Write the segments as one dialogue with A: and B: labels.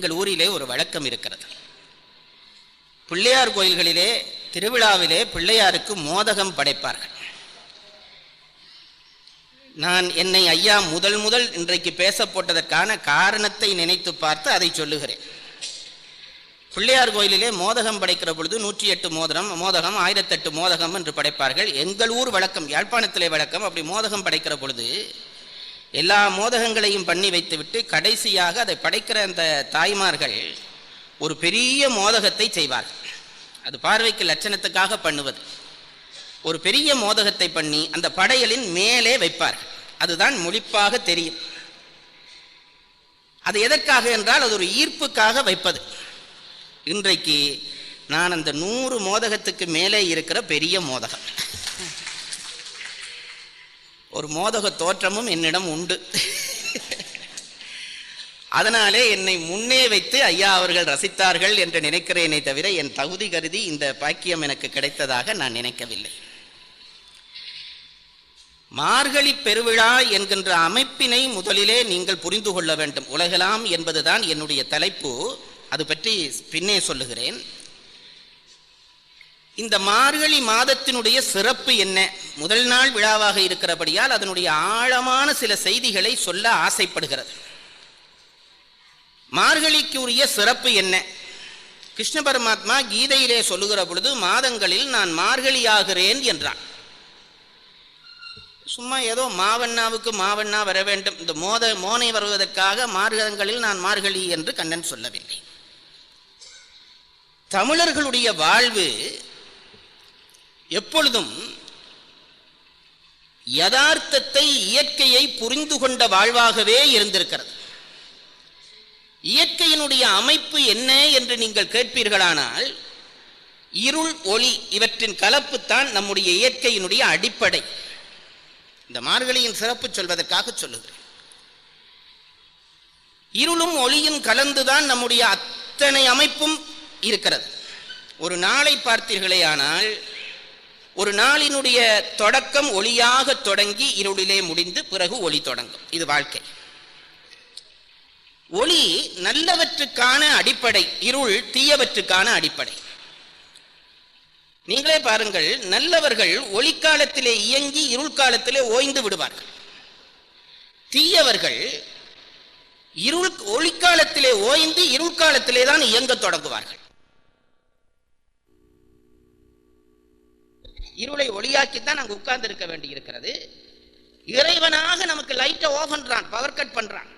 A: எங்கள் ஊரிலே ஒரு வழக்கம் இருக்கிறது. பிள்ளையார் கோயில்களிலே திருவிழாவிலே பிள்ளையாருக்கு மோதகம் படைப்பார்கள். நான் என்னை ஐயா முதல் இன்றைக்கு பேச போட்டதற்கான காரணத்தை நினைத்து பார்த்து அதை சொல்லுகிறேன். பிள்ளையார் கோயிலிலே மோதகம் படைக்கிற பொழுது 108 மோதகம் 1008 மோதகம் என்று படைப்பார்கள். எங்கள் ஊர் வழக்கம், யாழ்ப்பாணத்திலே வழக்கம். அப்படி மோதகம் படைக்கிற பொழுது எல்லா மோதகங்களையும் பண்ணி வைத்துவிட்டு கடைசியாக அதை படைக்கிற அந்த தாய்மார்கள் ஒரு பெரிய மோதகத்தை செய்வார்கள். அது பார்வைக்கு லட்சணத்துக்காக பண்ணுவது. ஒரு பெரிய மோதகத்தை பண்ணி அந்த படையலின் மேலே வைப்பார்கள். அதுதான் முழிப்பாக தெரியும். அது எதற்காக என்றால் அது ஒரு ஈர்ப்புக்காக வைப்பது. இன்றைக்கு நான் அந்த 100 மோதகத்துக்கு மேலே இருக்கிற பெரிய மோதகம், ஒரு மோதக தோற்றமும் என்னிடம் உண்டு. அதனாலே என்னை முன்னே வைத்து ஐயா அவர்கள் ரசித்தார்கள் என்று நினைக்கிறேனே தவிர என் தகுதி கருதி இந்த பாக்கியம் எனக்கு கிடைத்ததாக நான் நினைக்கவில்லை. மார்கழி பெருவிழா என்கின்ற அமைப்பினை முதலிலே நீங்கள் புரிந்து கொள்ள வேண்டும். உலகலாம் என்பதுதான் என்னுடைய தலைப்பு. அது பற்றி பின்னே சொல்லுகிறேன். இந்த மார்கழி மாதத்தினுடைய சிறப்பு என்ன? முதல் நாள் விழாவாக இருக்கிறபடியால் அதனுடைய ஆழமான சில செய்திகளை சொல்ல ஆசைப்படுகிறது. மார்கழிக்கு உரிய சிறப்பு என்ன? கிருஷ்ண பரமாத்மா கீதையிலே சொல்லுகிற பொழுது மாதங்களில் நான் மார்கழியாகிறேன் என்றான். சும்மா ஏதோ மாவண்ணாவுக்கு மாவண்ணா வர வேண்டும், இந்த மோனை வருவதற்காக மார்கங்களில் நான் மார்கழி என்று கண்ணன் சொல்லவில்லை. தமிழர்களுடைய வாழ்வு எப்பொழுதும் யதார்த்தத்தை, இயற்கையை புரிந்து கொண்ட வாழ்வாகவே இருந்திருக்கிறது. இயற்கையினுடைய அமைப்பு என்ன என்று நீங்கள் கேட்பீர்களானால் இருள் ஒளி இவற்றின் கலப்புத்தான் நம்முடைய இயற்கையினுடைய அடிப்படை. இந்த மார்கழியின் சிறப்பு சொல்வதற்காக சொல்லுகிறேன். இருளும் ஒளியும் கலந்துதான் நம்முடைய அத்தனை அமைப்பும் இருக்கிறது. ஒரு நாளை பார்த்தீர்களே ஆனால் ஒரு நாளினுடைய தொடக்கம் ஒளியாக தொடங்கி இருளிலே முடிந்து பிறகு ஒளி தொடங்கும். இது வாழ்க்கை. ஒளி நல்லவற்றுக்கான அடிப்படை, இருள் தீயவற்றுக்கான அடிப்படை. நீங்களே பாருங்கள், நல்லவர்கள் ஒளிக்காலத்திலே இயங்கி இருள் காலத்திலே ஓய்ந்து விடுவார்கள். தீயவர்கள் ஒளிக்காலத்திலே ஓய்ந்து இருள் காலத்திலே தான் இயங்க தொடங்குவார்கள். இருளை ஒளியாக்கித்தான் அங்கு உட்கார்ந்து இருக்க வேண்டி இருக்கிறது. இறைவனாக நமக்கு லைட்டை ஆஃப் பண்றான், பவர் கட் பண்றான்.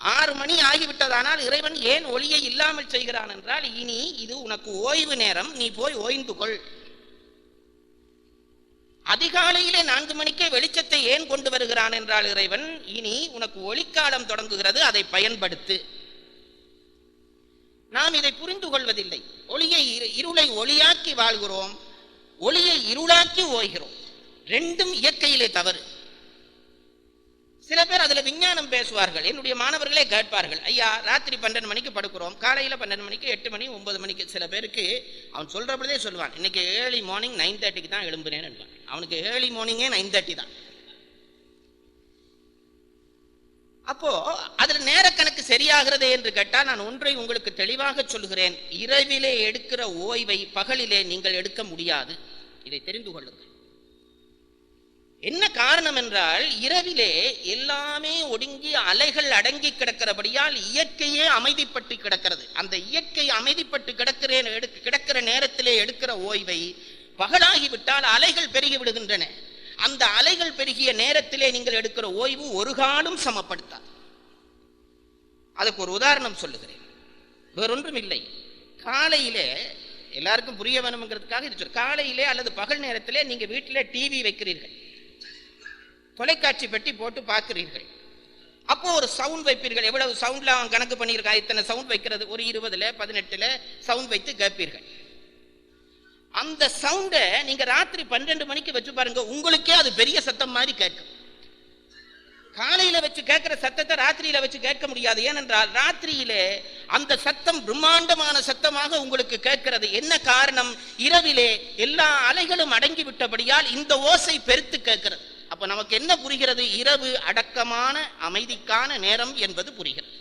A: 6 மணி ஆகிவிட்டதானால் இறைவன் ஏன் ஒளியை இல்லாமல் செய்கிறான் என்றால், இனி இது உனக்கு ஓய்வு நேரம், நீ போய் ஓய்ந்து கொள். அதிகாலையிலே 4 மணிக்கே வெளிச்சத்தை ஏன் கொண்டு வருகிறான் என்றால் இறைவன், இனி உனக்கு ஒளிக்காலம் தொடங்குகிறது, அதை பயன்படுத்து. நாம் இதை புரிந்து கொள்வதில்லை. இருளை ஒளியாக்கி வாழ்கிறோம், ஒளியை இருளாக்கி ஓய்கிறோம். ரெண்டும் இயற்கையிலே தவறு. சில பேர் அதுல விஞ்ஞானம் பேசுவார்கள். என்னுடைய மாணவர்களே கேட்பார்கள், ஐயா ராத்திரி 12 மணிக்கு படுக்கிறோம், காலையில 12 மணிக்கு 8 மணி 9 மணிக்கு. சில பேருக்கு அவன் சொல்றபடியே சொல்லுவான், இன்னைக்கு ஏர்லி மார்னிங் 9:30க்கு தான் எழும்புனேன்னு. அவனுக்கு ஏர்லி மார்னிங்கே 9:30 தான். அப்போ அதுல நேர கணக்கு சரியாகிறது என்று கேட்டால் நான் ஒன்றை உங்களுக்கு தெளிவாக சொல்லுகிறேன். இரவிலே எடுக்கிற ஓய்வை பகலிலே நீங்கள் எடுக்க முடியாது. இதை தெரிந்து கொள்ளுங்கள். என்ன காரணம் என்றால், இரவிலே எல்லாமே ஒடுங்கி அலைகள் அடங்கி கிடக்கிறபடியால் இயற்கையே அமைதிப்பட்டு கிடக்கிறது. அந்த இயற்கை அமைதிப்பட்டு கிடக்கிற நேரத்திலே எடுக்கிற ஓய்வை பகலாகிவிட்டால் அலைகள் பெருகி விடுகின்றன. அந்த அலைகள் பெருகிய நேரத்திலே நீங்கள் எடுக்கிற ஓய்வு ஒரு காலம் சமப்படுத்தாது. அதுக்கு ஒரு உதாரணம் சொல்லுகிறேன், வேறொன்றும் இல்லை. காலையிலே எல்லாருக்கும் புரிய வேணும்ங்கிறதுக்காக இது. காலையிலே அல்லது பகல் நேரத்திலே நீங்க வீட்டிலே டிவி வைக்கிறீர்கள், தொலைக்காட்சி பெட்டி போட்டு பார்க்கிறீர்கள். அப்போ ஒரு சவுண்ட் வைப்பீர்கள். எவ்வளவு சவுண்ட்ல அவன் கணக்கு பண்ணியிருக்கா, இத்தனை சவுண்ட் வைக்கிறது, ஒரு 20ல 18ல சவுண்ட் வைத்து கேட்பீர்கள். அந்த சவுண்டை நீங்க ராத்திரி 12 மணிக்கு வச்சு பாருங்க, உங்களுக்கே அது பெரிய சத்தம் மாதிரி கேட்கும். காலையில வச்சு கேட்கிற சத்தத்தை ராத்திரியில வச்சு கேட்க முடியாது. ஏனென்றால் ராத்திரியிலே அந்த சத்தம் பிரம்மாண்டமான சத்தமாக உங்களுக்கு கேட்கிறது. என்ன காரணம்? இரவிலே எல்லா அலைகளும் அடங்கி விட்டபடியால் இந்த ஓசை பெருத்து கேட்கிறது. அப்ப நமக்கு என்ன புரிகிறது? இரவு அடக்கமான அமைதிக்கான நேரம் என்பது புரிகிறது.